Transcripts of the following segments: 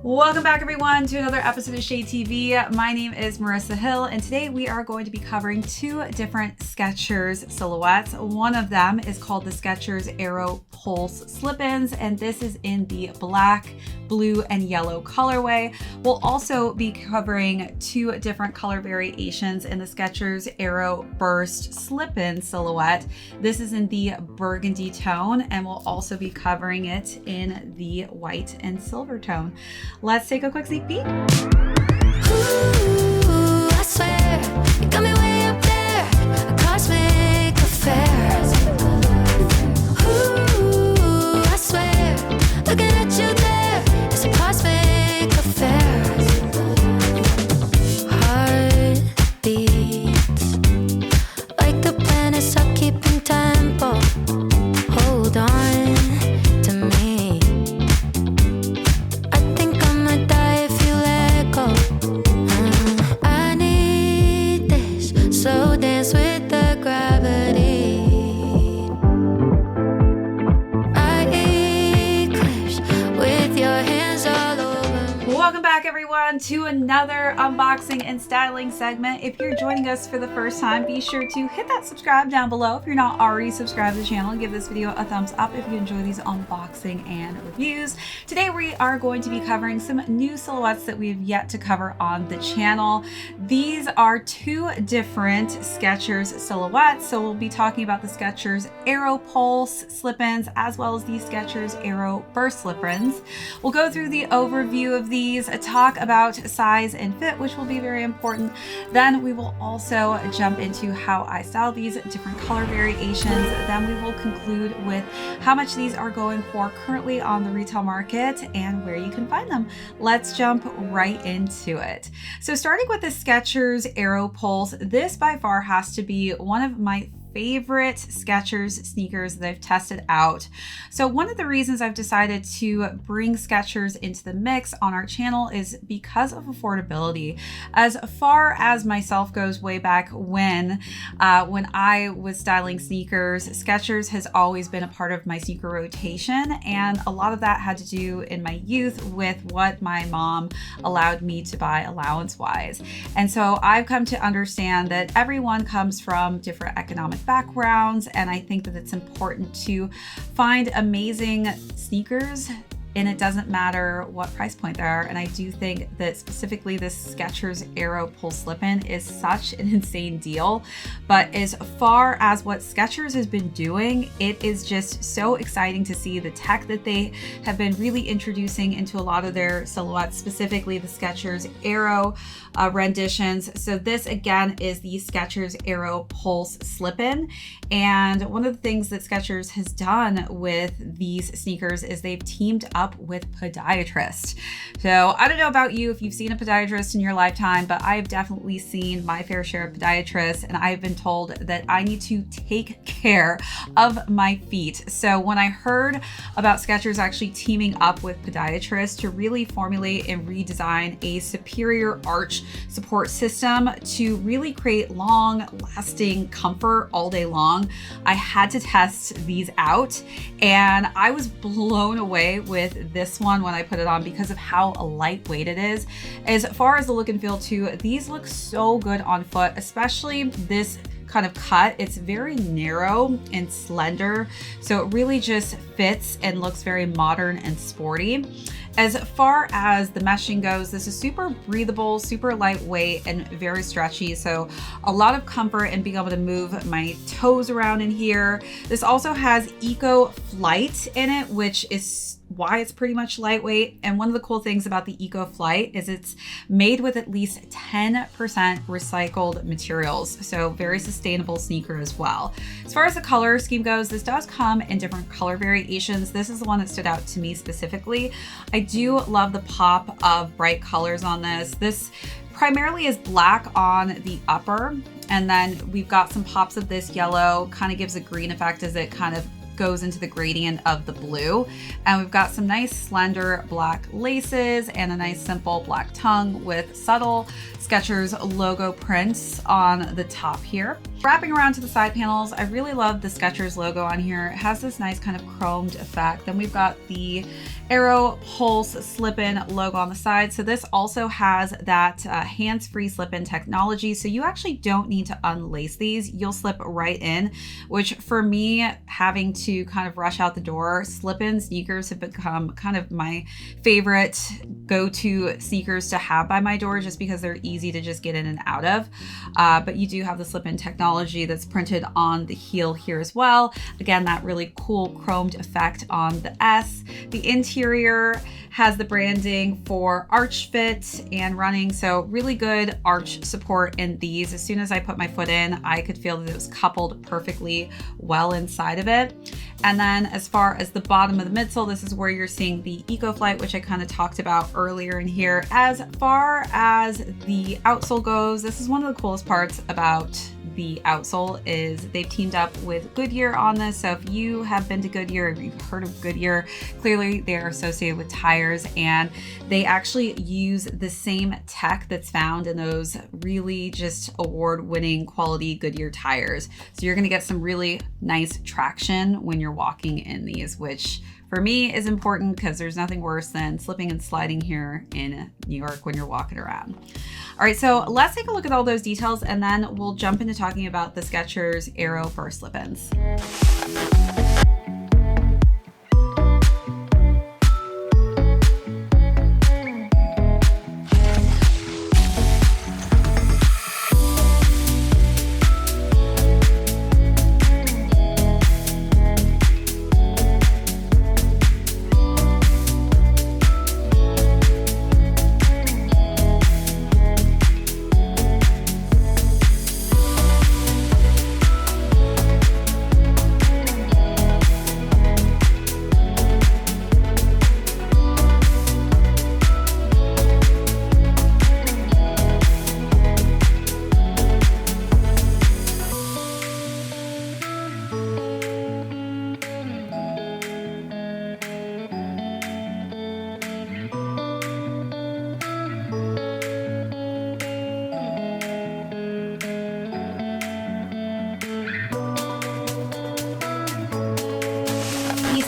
Welcome back everyone to another episode of ShadeTV. My name is Marissa Hill and today we are going to be covering two different Skechers silhouettes. One of them is called the Skechers Aero Pulse slip-ins and this is in the black, blue, and yellow colorway. We'll also be covering two different color variations in the Skechers Aero Burst slip-in silhouette. This is in the burgundy tone and we'll also be covering it in the white and silver tone. Let's take a quick sneak peek. Ooh, I swear, you got me way up there, a cosmic affair. Ooh, I swear, looking at you there, it's a cosmic affair. Heart beats like the planets are keeping tempo. Hold on to me. Slow dance with the gravity. I eclipse with your hands all over me. Welcome back everyone to another unboxing and styling segment. If you're joining us for the first time, be sure to hit that subscribe down below if you're not already subscribed to the channel. Give this video a thumbs up if you enjoy these unboxing and reviews. Today we are going to be covering some new silhouettes that we have yet to cover on the channel. These are two different Skechers silhouettes. So we'll be talking about the Skechers Aero Pulse slip-ins as well as the Skechers Aero Burst slip-ins. We'll go through the overview of these, talk about size and fit, which will be very important. Then we will also jump into how I style these different color variations. Then we will conclude with how much these are going for currently on the retail market and where you can find them. Let's jump right into it. So starting with the Skechers Aero Pulse, this by far has to be one of my favorite Skechers sneakers that I've tested out. So one of the reasons I've decided to bring Skechers into the mix on our channel is because of affordability. As far as myself goes, way back when I was styling sneakers, Skechers has always been a part of my sneaker rotation, and a lot of that had to do in my youth with what my mom allowed me to buy allowance-wise. And so I've come to understand that everyone comes from different economic backgrounds, and I think that it's important to find amazing sneakers, and it doesn't matter what price point they are. And I do think that specifically this Skechers Aero Pulse slip-in is such an insane deal. But as far as what Skechers has been doing, it is just so exciting to see the tech that they have been really introducing into a lot of their silhouettes, specifically the Skechers Aero renditions. So this again is the Skechers Aero Pulse slip-in. And one of the things that Skechers has done with these sneakers is they've teamed up with podiatrists. So I don't know about you if you've seen a podiatrist in your lifetime, but I've definitely seen my fair share of podiatrists, and I've been told that I need to take care of my feet. So when I heard about Skechers actually teaming up with podiatrists to really formulate and redesign a superior arch support system to really create long-lasting comfort all day long, I had to test these out, and I was blown away with this one when I put it on because of how lightweight it is. As far as the look and feel too, these look so good on foot, especially this kind of cut. It's very narrow and slender, so it really just fits and looks very modern and sporty. As far as the meshing goes, this is super breathable, super lightweight, and very stretchy. So a lot of comfort in being able to move my toes around in here. This also has Eco Flight in it, which is why it's pretty much lightweight. And one of the cool things about the Eco Flight is it's made with at least 10% recycled materials. So very sustainable sneaker as well. As far as the color scheme goes, this does come in different color variations. This is the one that stood out to me specifically. I do love the pop of bright colors on this. This primarily is black on the upper, and then we've got some pops of this yellow, kind of gives a green effect as it kind of goes into the gradient of the blue. And we've got some nice slender black laces and a nice simple black tongue with subtle Skechers logo prints on the top here. Wrapping around to the side panels, I really love the Skechers logo on here. It has this nice kind of chromed effect. Then we've got the Aero Pulse slip-in logo on the side. So this also has that hands-free slip-in technology. So you actually don't need to unlace these. You'll slip right in, which for me, having to kind of rush out the door, slip-in sneakers have become kind of my favorite go-to sneakers to have by my door, just because they're easy to just get in and out of. But you do have the slip-in technology that's printed on the heel here as well. Again, that really cool chromed effect on the S. The interior has the branding for arch fit and running, so really good arch support in these. As soon as I put my foot in, I could feel that it was coupled perfectly well inside of it. And then as far as the bottom of the midsole, this is where you're seeing the EcoFlight, which I kind of talked about earlier in here. As far as the outsole goes, this is one of the coolest parts about the outsole is they've teamed up with Goodyear on this. So if you have been to Goodyear, if you've heard of Goodyear, clearly they're associated with tires, and they actually use the same tech that's found in those really just award-winning quality Goodyear tires. So you're gonna get some really nice traction when you're walking in these, which for me is important because there's nothing worse than slipping and sliding here in New York when you're walking around. All right, so let's take a look at all those details and then we'll jump into talking about the Skechers Aero Burst slip-ins.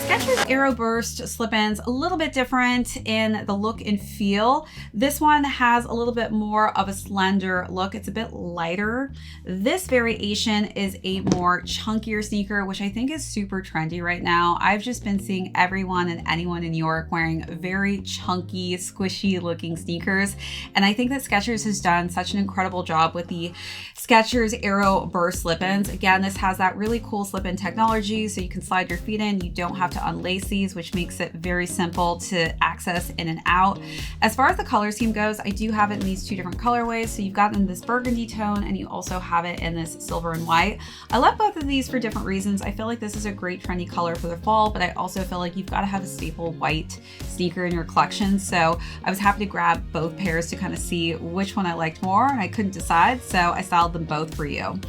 Skechers Aero Burst slip-ins, a little bit different in the look and feel. This one has a little bit more of a slender look. It's a bit lighter. This variation is a more chunkier sneaker, which I think is super trendy right now. I've just been seeing everyone and anyone in New York wearing very chunky, squishy looking sneakers. And I think that Skechers has done such an incredible job with the Skechers Aero Burst slip-ins. Again, this has that really cool slip-in technology, so you can slide your feet in. You don't have to unlace these, which makes it very simple to access in and out. As far as the color scheme goes, I do have it in these two different colorways. So you've got in this burgundy tone and you also have it in this silver and white. I love both of these for different reasons. I feel like this is a great trendy color for the fall, but I also feel like you've got to have a staple white sneaker in your collection. So I was happy to grab both pairs to kind of see which one I liked more, and I couldn't decide, so I styled them both for you.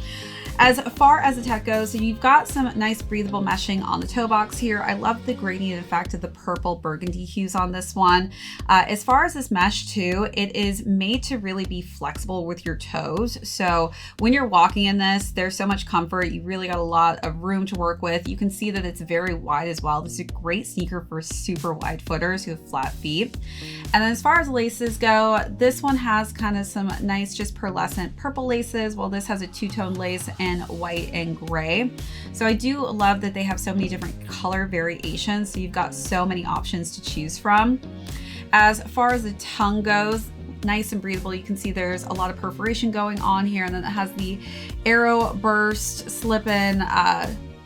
As far as the tech goes, so you've got some nice breathable meshing on the toe box here. I love the gradient effect of the purple burgundy hues on this one. As far as this mesh too, it is made to really be flexible with your toes. So when you're walking in this, there's so much comfort. You really got a lot of room to work with. You can see that it's very wide as well. This is a great sneaker for super wide footers who have flat feet. And then as far as laces go, this one has kind of some nice just pearlescent purple laces, while this has a two-tone lace in white and gray. So I do love that they have so many different color variations. So you've got so many options to choose from. As far as the tongue goes, nice and breathable. You can see there's a lot of perforation going on here, and then it has the Aero Burst slip-in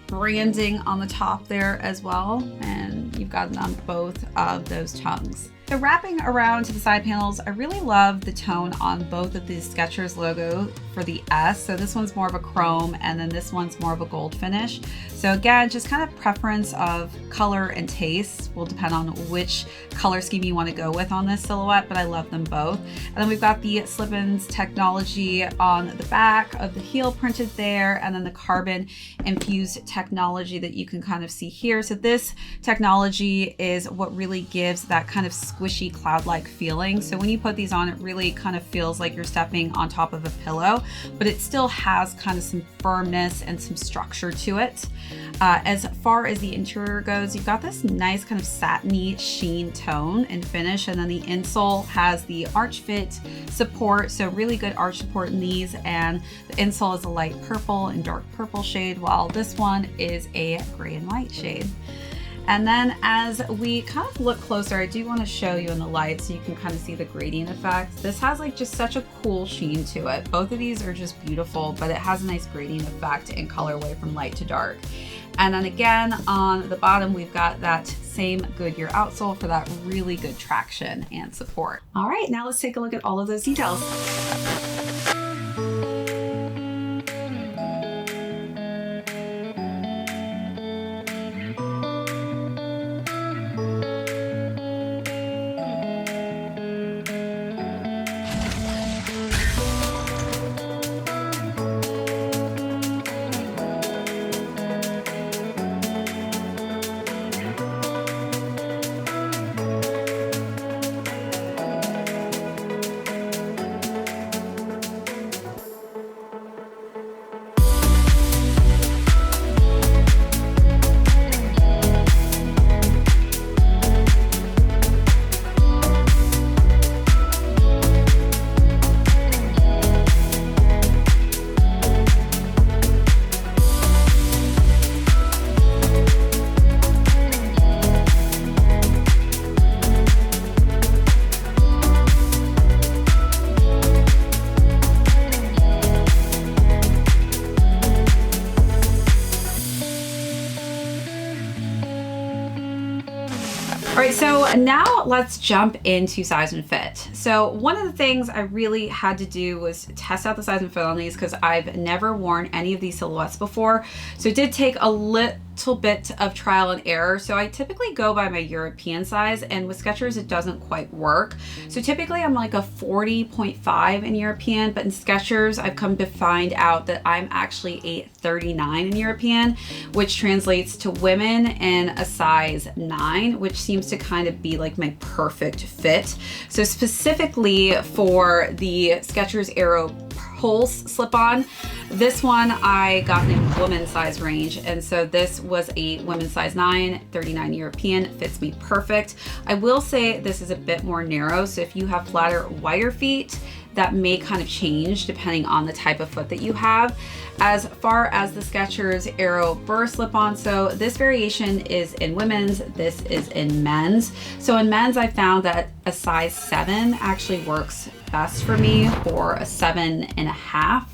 branding on the top there as well, and you've got it on both of those tongues. So wrapping around to the side panels, I really love the tone on both of these Skechers logo for the S. So this one's more of a chrome, and then this one's more of a gold finish. So again, just kind of preference of color and taste will depend on which color scheme you want to go with on this silhouette, but I love them both. And then we've got the slip-ins technology on the back of the heel printed there, and then the carbon infused technology that you can kind of see here. So this technology is what really gives that kind of squishy cloud-like feeling. So when you put these on, it really kind of feels like you're stepping on top of a pillow, but it still has kind of some firmness and some structure to it. As far as the interior goes, you've got this nice kind of satiny sheen tone and finish, and then the insole has the arch fit support, so really good arch support in these, and the insole is a light purple and dark purple shade, while this one is a gray and white shade. And then as we kind of look closer, I do want to show you in the light so you can kind of see the gradient effect. This has like just such a cool sheen to it. Both of these are just beautiful, but it has a nice gradient effect in colorway from light to dark. And then again, on the bottom, we've got that same Goodyear outsole for that really good traction and support. All right, now let's take a look at all of those details. All right, so now let's jump into size and fit. So one of the things I really had to do was test out the size and fit on these because I've never worn any of these silhouettes before. So it did take a little bit of trial and error. So I typically go by my European size, and with Skechers it doesn't quite work. So typically I'm like a 40.5 in European, but in Skechers I've come to find out that I'm actually a 39 in European, which translates to women in a size 9, which seems to kind of be like my perfect fit. So specifically for the Skechers Aero Pulse slip-on, this one I got in a women's size range, and so this was a women's size 9, 39 European, fits me perfect. I will say this is a bit more narrow, so if you have flatter, wider feet, that may kind of change depending on the type of foot that you have. As far as the Skechers Aero Burst slip-on, so this variation is in women's, this is in men's. So in men's, I found that a size 7 actually works best for me, or a 7.5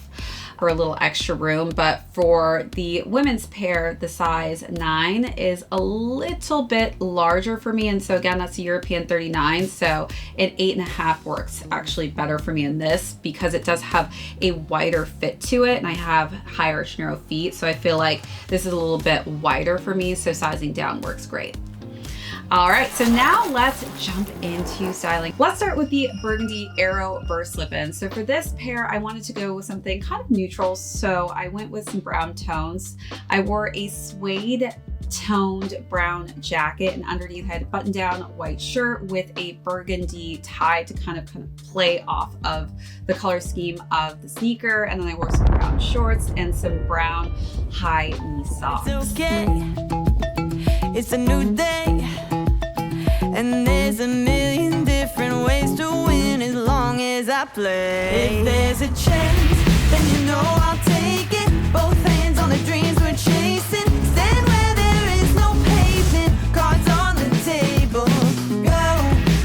for a little extra room. But for the women's pair, the size 9 is a little bit larger for me, and so again, that's a European 39, so an 8.5 works actually better for me in this because it does have a wider fit to it, and I have high arch narrow feet, so I feel like this is a little bit wider for me, so sizing down works great. All right, so now let's jump into styling. Let's start with the Burgundy Aero Burst slip-in. So for this pair, I wanted to go with something kind of neutral, so I went with some brown tones. I wore a suede toned brown jacket, and underneath I had a button-down white shirt with a burgundy tie to kind of play off of the color scheme of the sneaker, and then I wore some brown shorts and some brown high knee socks. It's okay, it's a new day, and there's a million different ways to win as long as I play. If there's a chance, then you know I'll take it. Both hands on the dreams we're chasing. Stand where there is no pavement. Cards on the table. Go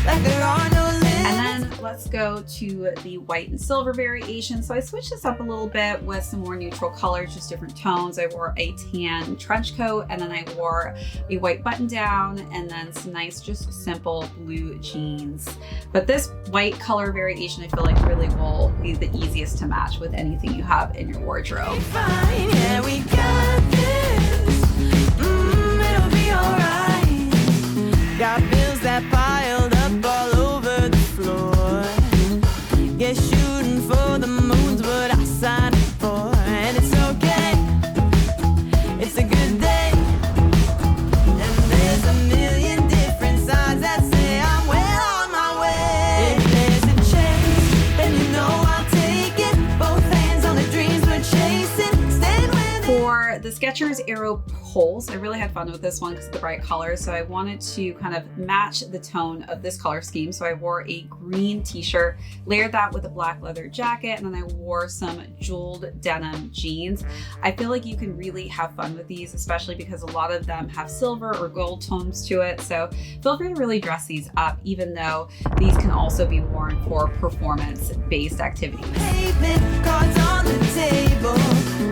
like there are no limits. And then let's go to the white and silver variation. So I switched this up a little bit with some more neutral colors, just different tones. I wore a tan trench coat, and then I wore a white button down, and then some nice, just simple blue jeans. But this white color variation, I feel like really will be the easiest to match with anything you have in your wardrobe. Fine, yeah, we got this. It'll be alright. Got bills that piled up all over the floor. Yeah, shooting for the moon's what I signed up for, and it's okay. It's a good day, and there's a million different signs that say I'm well Skechers Aero Pulse. I really had fun with this one because of the bright colors, so I wanted to kind of match the tone of this color scheme. So I wore a green t-shirt, layered that with a black leather jacket, and then I wore some jeweled denim jeans. I feel like you can really have fun with these, especially because a lot of them have silver or gold tones to it. So feel free to really dress these up, even though these can also be worn for performance-based activities. Pavement, cards on the table.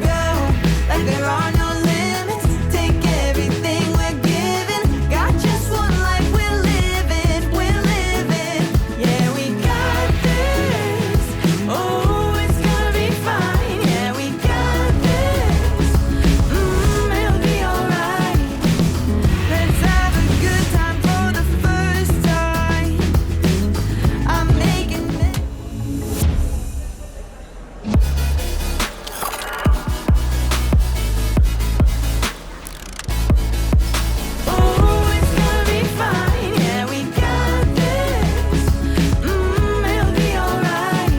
Go like there are no limits. Take everything we're given. Got just one life, we're living, we're living. Yeah, we got this. Oh, it's gonna be fine. Yeah, we got this. It'll be alright. Let's have a good time for the first time. I'm making it. Oh, it's gonna be fine. Yeah, we got this. It'll be alright.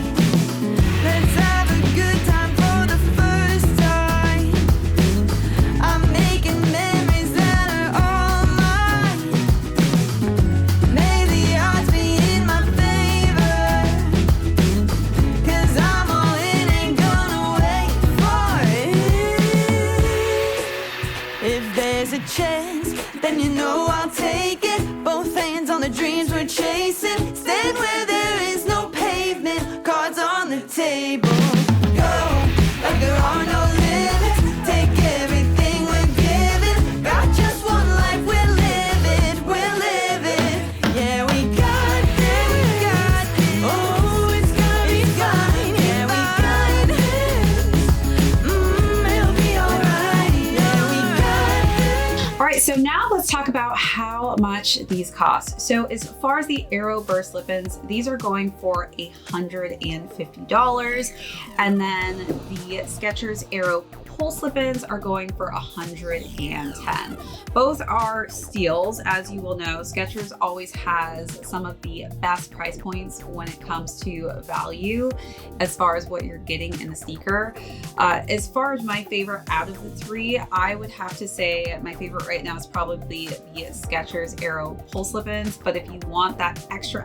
Let's have a good time for the first time. I'm making memories that are all mine. May the odds be in my favor, 'cause I'm all in, ain't gonna wait for it. If there's a chance, then you know I'll take it. Both hands on the dreams we're chasing. Stand where there is no pavement. Cards on the table. Go like there are no limits. Take everything we're given. Got just one life, we're living, we're living. Yeah, we got this, we got this. Oh, it's gonna be fine. Yeah, we got this. It'll be alright. Yeah, we got this. All right, so now let's talk about how much these cost. So as far as the Aero Burst slip-ins, these are going for $150. And then the Skechers Aero Pulse slip-ins are going for $110. Both are steals. As you will know, Skechers always has some of the best price points when it comes to value as far as what you're getting in a sneaker. As far as my favorite out of the three, I would have to say my favorite right now is probably the Skechers Aero Pulse slip-ins, but if you want that extra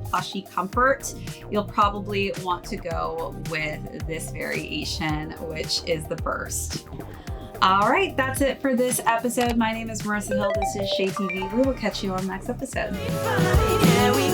plushy comfort, you'll probably want to go with this variation, which is the Burst. All right, that's it for this episode. My name is Marissa Hill. This is ShadeTV. We will catch you on the next episode. Yeah, we